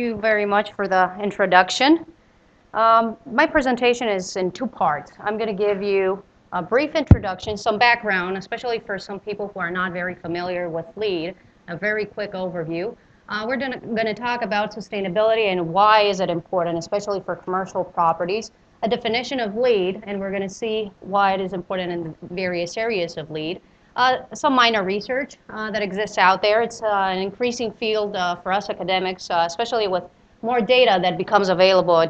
you very much for the introduction. My presentation is in two parts. I'm going to give you a brief introduction, some background, especially for some people who are not very familiar with LEED, a very quick overview. We're going to talk about sustainability and why is it important, especially for commercial properties, a definition of LEED, and we're going to see why it is important in various areas of LEED. Some minor research that exists out there. It's an increasing field for us academics, especially with more data that becomes available.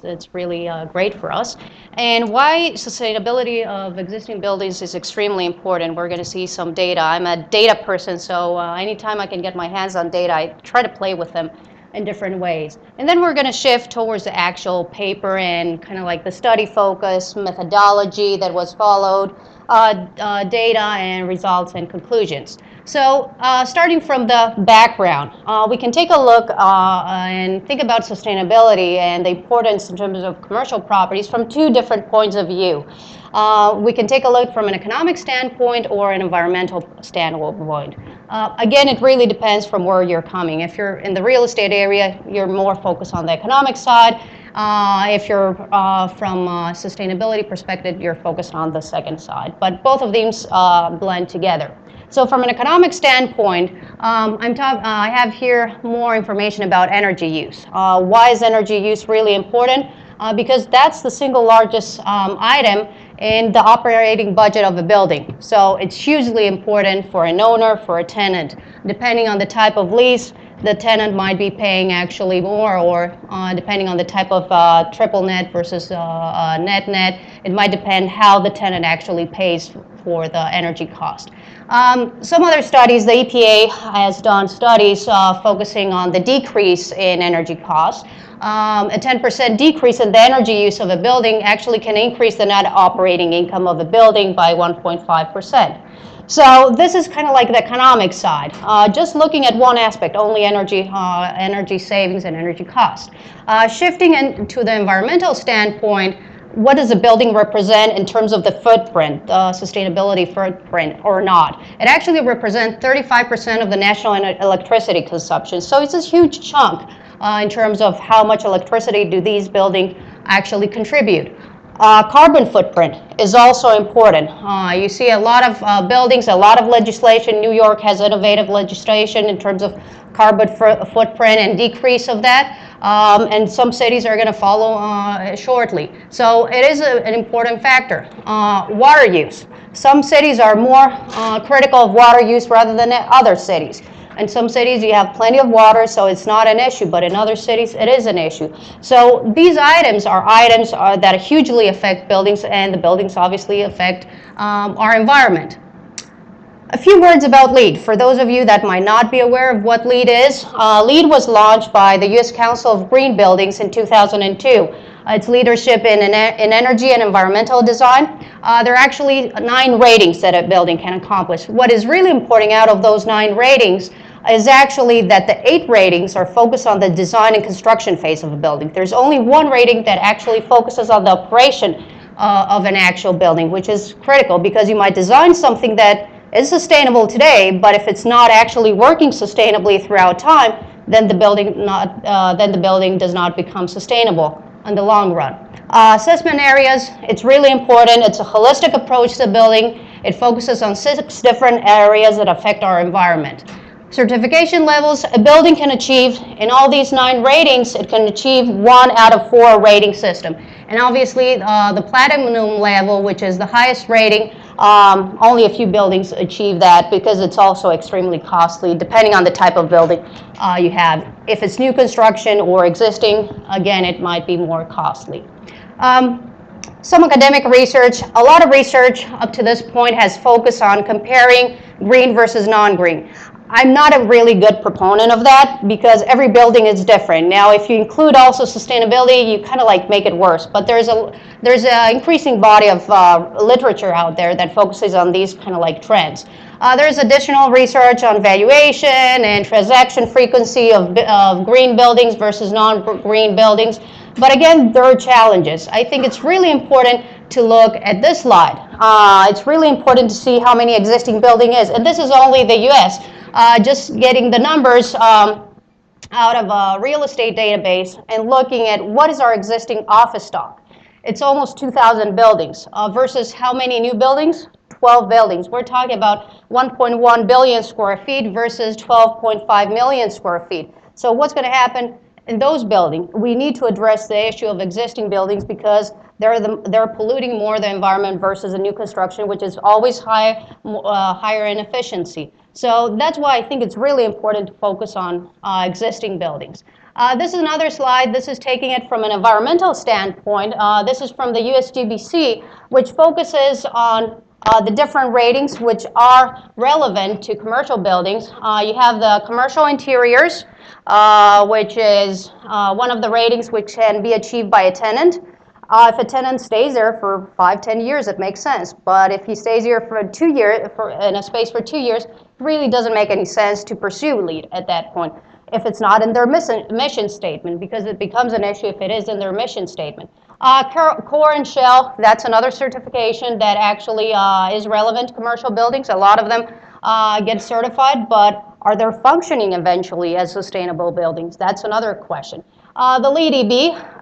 It's really great for us. And why sustainability of existing buildings is extremely important. We're going to see some data. I'm a data person, so anytime I can get my hands on data, I try to play with them in different ways. And then we're going to shift towards the actual paper and kind of like the study focus, methodology that was followed, data and results and conclusions. So starting from the background, we can take a look and think about sustainability and the importance in terms of commercial properties from two different points of view. We can take a look from an economic standpoint or an environmental standpoint. Again, it really depends from where you're coming. If you're in the real estate area, you're more focused on the economic side. If you're from a sustainability perspective, you're focused on the second side. But both of these blend together. So from an economic standpoint, I have here more information about energy use. Why is energy use really important? Because that's the single largest item in the operating budget of a building. So it's hugely important for an owner, for a tenant. Depending on the type of lease, the tenant might be paying actually more, or depending on the type of triple net versus net, it might depend how the tenant actually pays for the energy cost. Some other studies, the EPA has done studies focusing on the decrease in energy costs. A 10% decrease in the energy use of a building actually can increase the net operating income of a building by 1.5%. So this is kind of like the economic side, just looking at one aspect, only energy savings and energy cost. Shifting into the environmental standpoint, what does a building represent in terms of the footprint, sustainability footprint or not? It actually represents 35% of the national electricity consumption. So it's a huge chunk in terms of how much electricity do these buildings actually contribute. Carbon footprint is also important. You see a lot of buildings, a lot of legislation. New York has innovative legislation in terms of carbon footprint and decrease of that. And some cities are going to follow shortly. So it is an important factor. Water use. Some cities are more critical of water use rather than other cities. In some cities you have plenty of water, so it's not an issue, but in other cities it is an issue. So these items are that hugely affect buildings, and the buildings obviously affect our environment. A few words about LEED. For those of you that might not be aware of what LEED is, LEED was launched by the U.S. Council of Green Buildings in 2002. Its leadership in energy and environmental design. There are actually 9 ratings that a building can accomplish. What is really important out of those 9 ratings is actually that the 8 ratings are focused on the design and construction phase of a building. There's only 1 rating that actually focuses on the operation of an actual building, which is critical because you might design something that is sustainable today, but if it's not actually working sustainably throughout time, then the building does not become sustainable in the long run. Assessment areas, it's really important. It's a holistic approach to building. It focuses on 6 different areas that affect our environment. Certification levels, a building can achieve, in all these 9 ratings, it can achieve 1 out of 4 rating system. And obviously the platinum level, which is the highest rating, only a few buildings achieve that because it's also extremely costly depending on the type of building you have. If it's new construction or existing, again, it might be more costly. Some academic research, a lot of research up to this point has focused on comparing green versus non-green. I'm not a really good proponent of that because every building is different. Now, if you include also sustainability, you kind of like make it worse. But there's an increasing body of literature out there that focuses on these kind of like trends. There's additional research on valuation and transaction frequency of green buildings versus non-green buildings. But again, there are challenges. I think it's really important to look at this slide. It's really important to see how many existing building is. And this is only the U.S. Just getting the numbers out of a real estate database and looking at what is our existing office stock. It's almost 2,000 buildings versus how many new buildings? 12 buildings. We're talking about 1.1 billion square feet versus 12.5 million square feet. So what's going to happen in those buildings? We need to address the issue of existing buildings because they're polluting more the environment versus a new construction, which is always higher in efficiency. So that's why I think it's really important to focus on existing buildings. This is another slide. This is taking it from an environmental standpoint. This is from the USGBC, which focuses on the different ratings which are relevant to commercial buildings. You have the commercial interiors, which is one of the ratings which can be achieved by a tenant. If a tenant stays there for 5-10 years, it makes sense. But if he stays here for 2 years, in a space for 2 years, it really doesn't make any sense to pursue LEED at that point if it's not in their mission statement, because it becomes an issue if it is in their mission statement. Core and shell, that's another certification that actually is relevant to commercial buildings. A lot of them get certified, but are they functioning eventually as sustainable buildings? That's another question. The LEED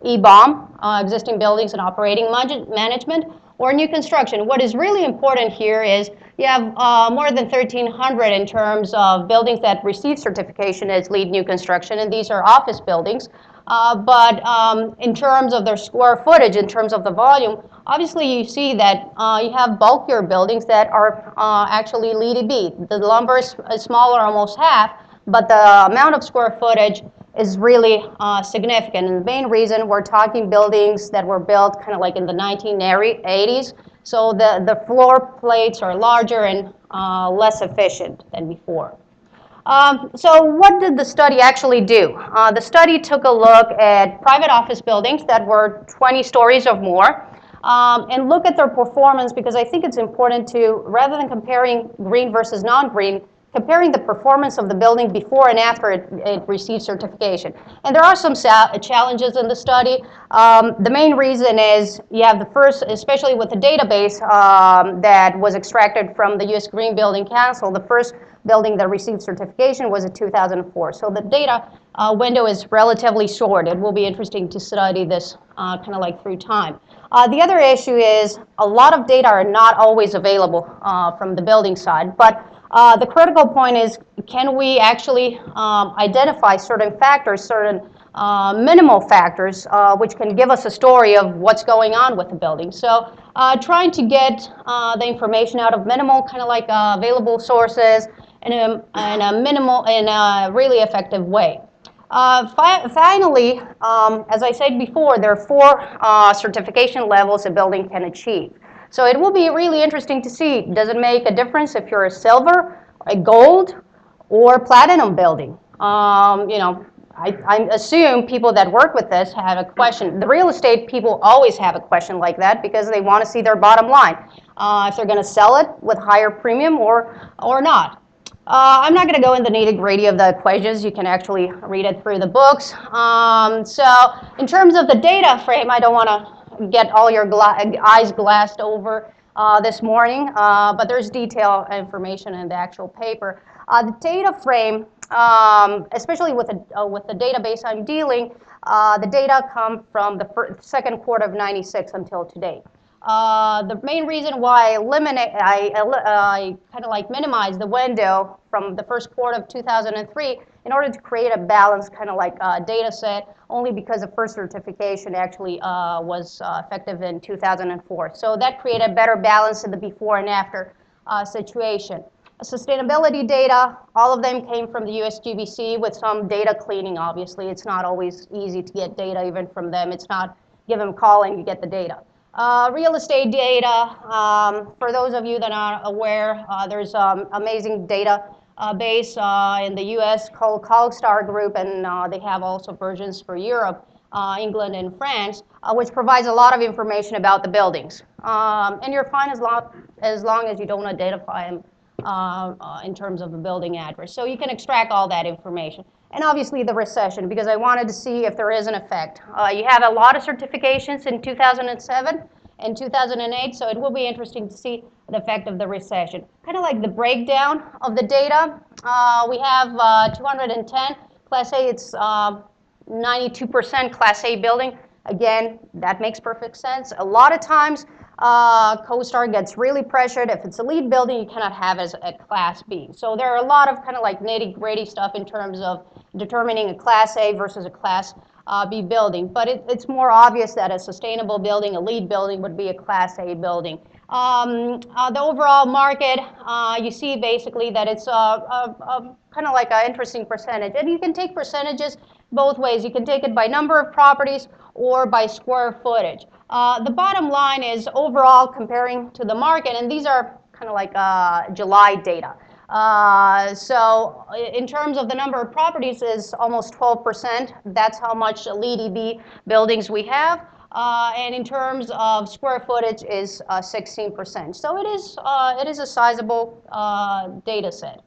EBOM, existing buildings and operating management, or new construction. What is really important here is you have more than 1,300 in terms of buildings that receive certification as LEED new construction, and these are office buildings. But in terms of their square footage, in terms of the volume, obviously you see that you have bulkier buildings that are actually LEED B. The lumber is smaller, almost half, but the amount of square footage is really significant. And the main reason we're talking buildings that were built kind of like in the 1980s, so the floor plates are larger and less efficient than before. So what did the study actually do? The study took a look at private office buildings that were 20 stories or more and look at their performance, because I think it's important to, rather than comparing green versus non-green, comparing the performance of the building before and after it received certification. And there are some challenges in the study. The main reason is you have the first, especially with the database that was extracted from the U.S. Green Building Council, the first building that received certification was in 2004. So the data window is relatively short. It will be interesting to study this kind of like through time. The other issue is a lot of data are not always available from the building side, but the critical point is, can we actually identify certain factors, certain minimal factors, which can give us a story of what's going on with the building. So trying to get the information out of minimal, kind of like available sources in a really effective way. Finally, as I said before, there are 4 certification levels a building can achieve. So it will be really interesting to see, does it make a difference if you're a silver, a gold, or platinum building? You know, I assume people that work with this have a question. The real estate people always have a question like that because they want to see their bottom line, if they're going to sell it with higher premium or not. I'm not going to go in the nitty-gritty of the equations. You can actually read it through the books. So in terms of the data frame, I don't want to get all your eyes glassed over this morning, but there's detailed information in the actual paper. The data frame, especially with the database I'm dealing, the data come from the second quarter of '96 until today. The main reason why I kind of like minimize the window from the first quarter of 2003 in order to create a balanced kind of like data set, only because the first certification actually was effective in 2004. So that created a better balance in the before and after situation. Sustainability data, all of them came from the USGBC with some data cleaning, obviously. It's not always easy to get data even from them. It's not give them a call and you get the data. Real estate data, for those of you that are aware, there's amazing data base in the US called CalStar Group, and they have also versions for Europe, England, and France, which provides a lot of information about the buildings. And you're fine as long as you don't identify them in terms of the building address. So you can extract all that information. And obviously the recession, because I wanted to see if there is an effect. You have a lot of certifications in 2007 and 2008, so it will be interesting to see the effect of the recession. Kind of like the breakdown of the data. We have 210 Class A, it's 92% Class A building. Again, that makes perfect sense. A lot of times, CoStar gets really pressured. If it's a LEED building, you cannot have it as a Class B. So there are a lot of kind of like nitty-gritty stuff in terms of determining a Class A versus a Class B building. But it's more obvious that a sustainable building, a LEED building, would be a Class A building. The overall market, you see basically that it's kind of like an interesting percentage. And you can take percentages both ways. You can take it by number of properties or by square footage. The bottom line is overall comparing to the market, and these are kind of like July data. So in terms of the number of properties is almost 12%. That's how much LEED buildings we have. And in terms of square footage is 16%. So it is a sizable data set.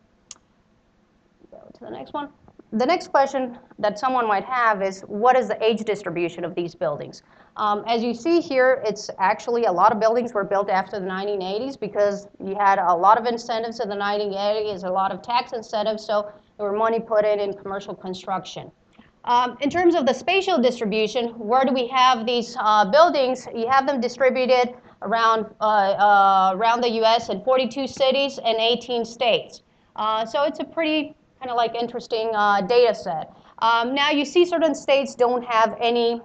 Go to the next one. The next question that someone might have is, what is the age distribution of these buildings? As you see here, it's actually a lot of buildings were built after the 1980s because you had a lot of incentives in the 1980s, a lot of tax incentives, so there were money put in commercial construction. In terms of the spatial distribution, where do we have these buildings? You have them distributed around the U.S. in 42 cities and 18 states. So it's a pretty kind of like interesting data set. Now you see certain states don't have any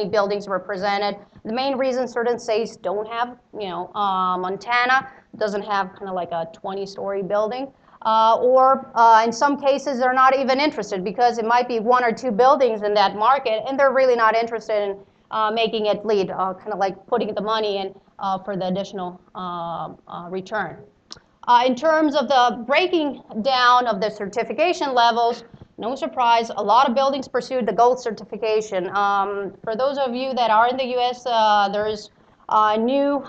buildings represented. The main reason certain states don't have, Montana doesn't have kind of like a 20-story building. Or in some cases, they're not even interested because it might be one or two buildings in that market, and they're really not interested in making it LEED, kind of like putting the money in for the additional return. In terms of the breaking down of the certification levels, no surprise, a lot of buildings pursued the gold certification. For those of you that are in the U.S., there's new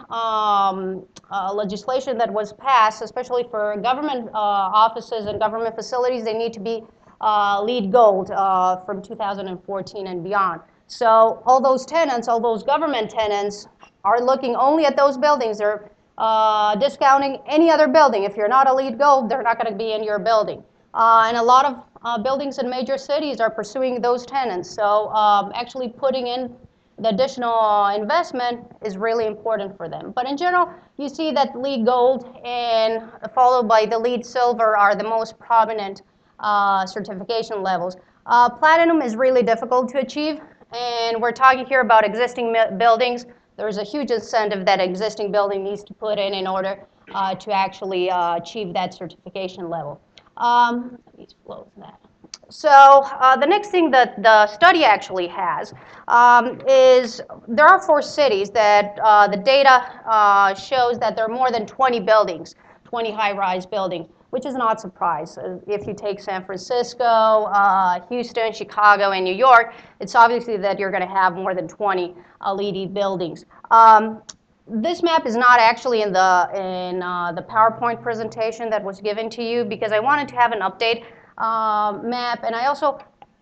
legislation that was passed, especially for government offices and government facilities. They need to be LEED Gold from 2014 and beyond. So all those tenants, all those government tenants are looking only at those buildings. They're discounting any other building. If you're not a LEED Gold, they're not going to be in your building. And a lot of buildings in major cities are pursuing those tenants. So actually putting in the additional investment is really important for them. But in general, you see that LEED Gold and followed by the LEED Silver are the most prominent certification levels. Platinum is really difficult to achieve, and we're talking here about existing buildings. There's a huge incentive that existing building needs to put in order to actually achieve that certification level. Let me close that. So the next thing that the study actually has is there are 4 cities that the data shows that there are more than 20 buildings, 20 high-rise buildings, which is not a surprise. If you take San Francisco, Houston, Chicago, and New York, it's obviously that you're going to have more than 20 LEED buildings. This map is not actually in the PowerPoint presentation that was given to you because I wanted to have an update map, and I also,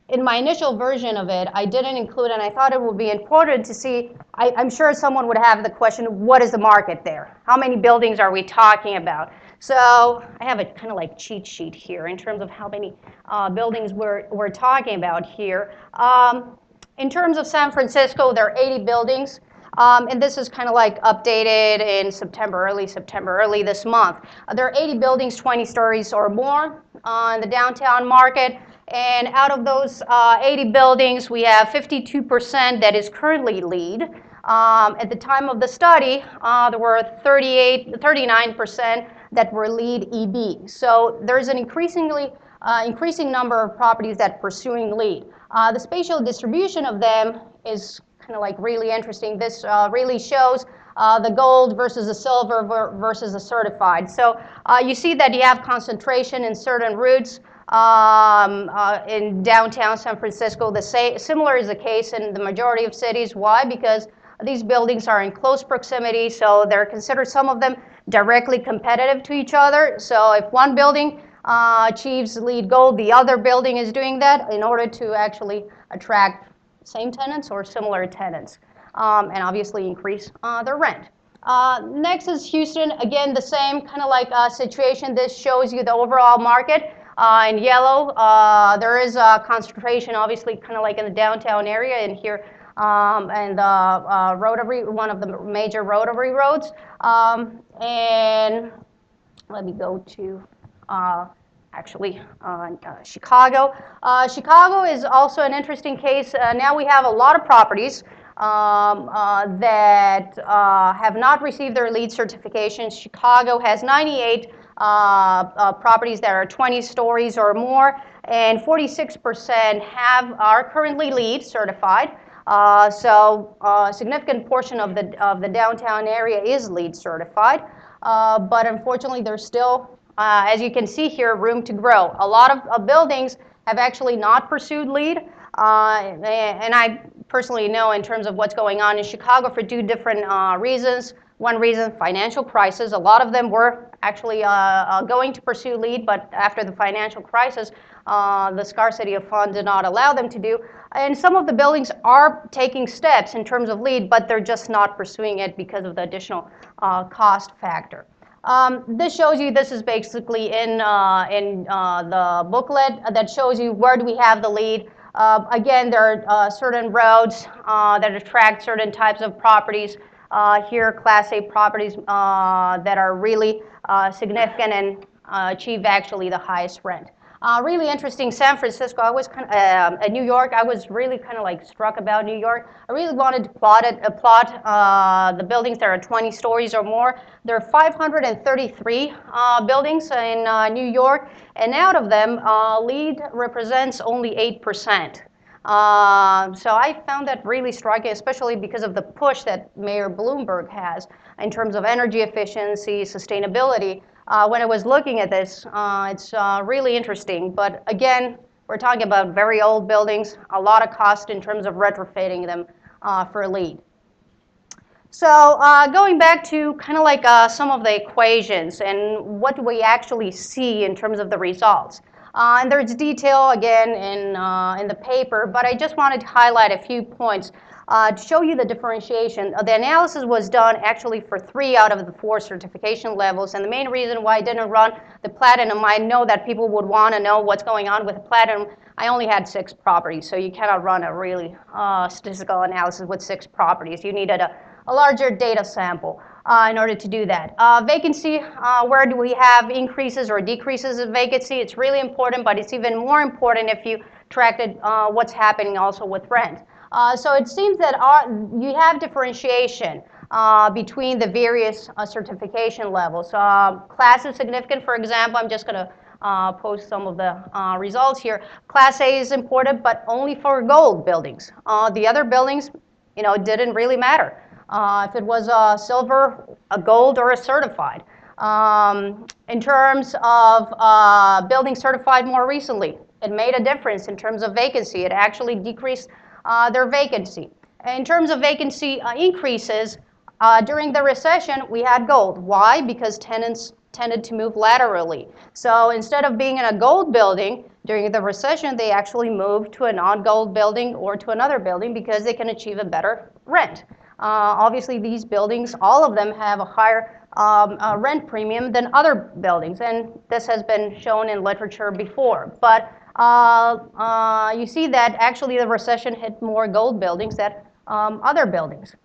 in my initial version of it, I didn't include, and I thought it would be important to see, I'm sure someone would have the question, what is the market there? How many buildings are we talking about? So I have a kind of like cheat sheet here in terms of how many buildings we're talking about here. In terms of San Francisco, there are 80 buildings. And this is kind of like updated in early September, early this month. There are 80 buildings, 20 stories or more in the downtown market. And out of those 80 buildings, we have 52% that is currently LEED. At the time of the study, there were 39% that were LEED EB. So there's an increasing number of properties that are pursuing LEED. The spatial distribution of them is kind of like really interesting. This really shows the gold versus the silver versus the certified. So you see that you have concentration in certain routes in downtown San Francisco. Similar is the case in the majority of cities. Why? Because these buildings are in close proximity, so they're considered, some of them, directly competitive to each other. So if one building achieves LEED Gold, the other building is doing that in order to actually attract same tenants or similar tenants, and obviously increase their rent. Next is Houston. Again, the same kind of like situation. This shows you the overall market. In yellow, there is a concentration, obviously, kind of like in the downtown area, and here, and the rotary, one of the major rotary roads. And let me go to Chicago. Chicago is also an interesting case. Now we have a lot of properties that have not received their LEED certification. Chicago has 98 properties that are 20 stories or more, and 46% are currently LEED certified. So a significant portion of the downtown area is LEED certified. But unfortunately, there's still, as you can see here, room to grow. A lot of buildings have actually not pursued LEED, and I personally know in terms of what's going on in Chicago for two different reasons. One reason, financial crisis. A lot of them were actually going to pursue LEED, but after the financial crisis, the scarcity of funds did not allow them to do. And some of the buildings are taking steps in terms of LEED, but they're just not pursuing it because of the additional cost factor. This shows you, this is basically in the booklet that shows you where do we have the LEED. Again, there are certain roads that attract certain types of properties. Here, Class A properties that are really significant and achieve actually the highest rent. Really interesting, San Francisco. I was New York. I was really kind of like struck about New York. I really wanted to plot the buildings that are 20 stories or more. There are 533 buildings in New York, and out of them, LEED represents only 8%. So I found that really striking, especially because of the push that Mayor Bloomberg has in terms of energy efficiency, sustainability. When I was looking at this, it's really interesting. But again, we're talking about very old buildings, a lot of cost in terms of retrofitting them for LEED. So going back to kind of like some of the equations and what do we actually see in terms of the results. And there's detail again in the paper, but I just wanted to highlight a few points to show you the differentiation. The analysis was done actually for 3 out of the 4 certification levels, and the main reason why I didn't run the platinum, I know that people would want to know what's going on with the platinum. I only had 6 properties, so you cannot run a really statistical analysis with 6 properties. You needed a larger data sample in order to do that. Vacancy, where do we have increases or decreases of vacancy? It's really important, but it's even more important if you track what's happening also with rent. So it seems that you have differentiation between the various certification levels. Class is significant, for example. I'm just going to post some of the results here. Class A is important, but only for gold buildings. The other buildings, it didn't really matter. If it was a silver, a gold, or a certified. In terms of buildings certified more recently, it made a difference in terms of vacancy. It actually decreased their vacancy. In terms of vacancy increases, during the recession, we had gold. Why? Because tenants tended to move laterally. So instead of being in a gold building, during the recession, they actually moved to a non-gold building or to another building because they can achieve a better rent. Obviously, these buildings, all of them have a higher rent premium than other buildings, and this has been shown in literature before. But you see that actually the recession hit more gold buildings than other buildings.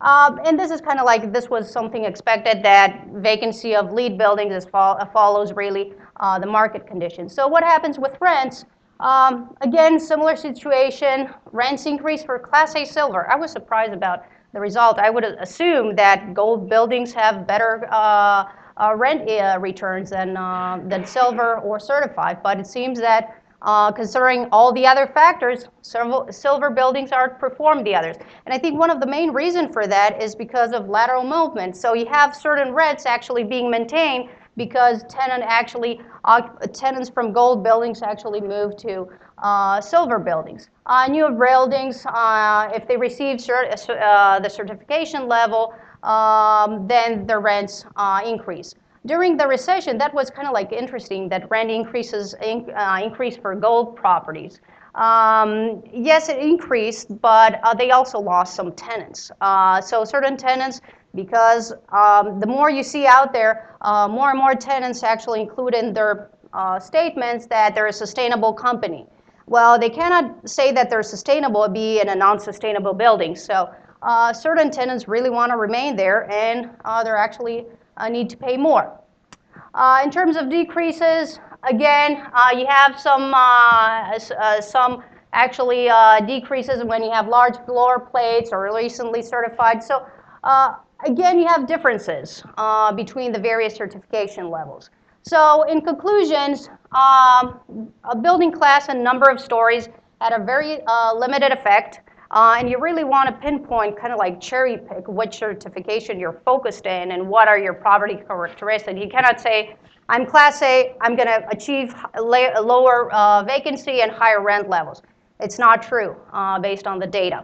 And this is kind of like, this was something expected, that vacancy of LEED buildings follows really the market conditions. So what happens with rents? Again, similar situation, rents increase for Class A silver. I was surprised about the result. I would assume that gold buildings have better rent returns than silver or certified, but it seems that considering all the other factors, silver buildings outperform the others. And I think one of the main reasons for that is because of lateral movement. So you have certain rents actually being maintained because tenants from gold buildings actually move to silver buildings. New buildings, if they receive the certification level, then the rents increase. During the recession, that was kind of like interesting that rent increased for gold properties. Yes, it increased, but they also lost some tenants. So certain tenants, because the more you see out there, more and more tenants actually include in their statements that they're a sustainable company. Well, they cannot say that they're sustainable and be in a non-sustainable building. So certain tenants really want to remain there, and they're actually need to pay more. In terms of decreases, again, you have some actually decreases when you have large floor plates or recently certified. So again, you have differences between the various certification levels. So in conclusions, a building class and number of stories had a very limited effect. And you really want to pinpoint, kind of like cherry pick which certification you're focused in and what are your property characteristics. You cannot say, I'm Class A, I'm going to achieve lower vacancy and higher rent levels. It's not true based on the data.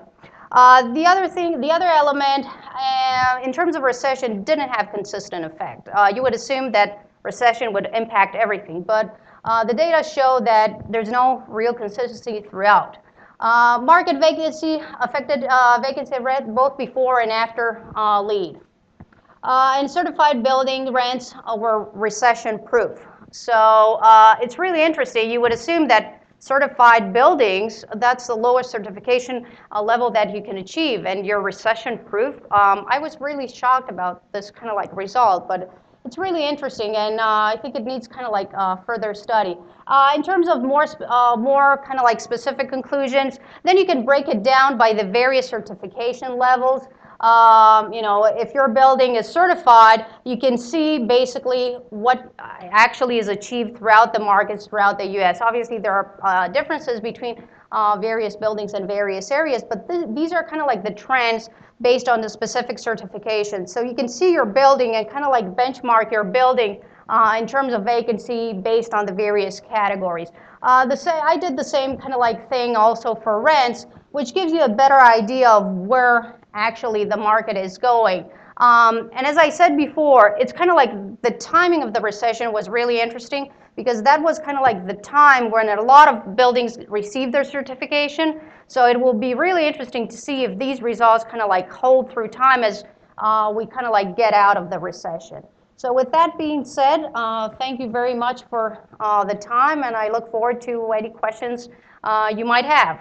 The other element, in terms of recession, didn't have consistent effect. You would assume that recession would impact everything, but the data show that there's no real consistency throughout. Market vacancy affected vacancy rate both before and after LEED. And certified building rents were recession-proof. So it's really interesting. You would assume that certified buildings, that's the lowest certification level that you can achieve, and you're recession-proof. I was really shocked about this kind of like result, but it's really interesting, and I think it needs kind of like further study. In terms of more kind of like specific conclusions, then you can break it down by the various certification levels. You know, if your building is certified, you can see basically what actually is achieved throughout the markets throughout the U.S. Obviously, there are differences between various buildings and various areas, but these are kind of like the trends based on the specific certification. So you can see your building and kind of like benchmark your building in terms of vacancy based on the various categories. I did the same kind of like thing also for rents, which gives you a better idea of where actually the market is going. And as I said before, it's kind of like the timing of the recession was really interesting because that was kind of like the time when a lot of buildings received their certification. So it will be really interesting to see if these results kind of like hold through time as we kind of like get out of the recession. So with that being said, thank you very much for the time, and I look forward to any questions you might have.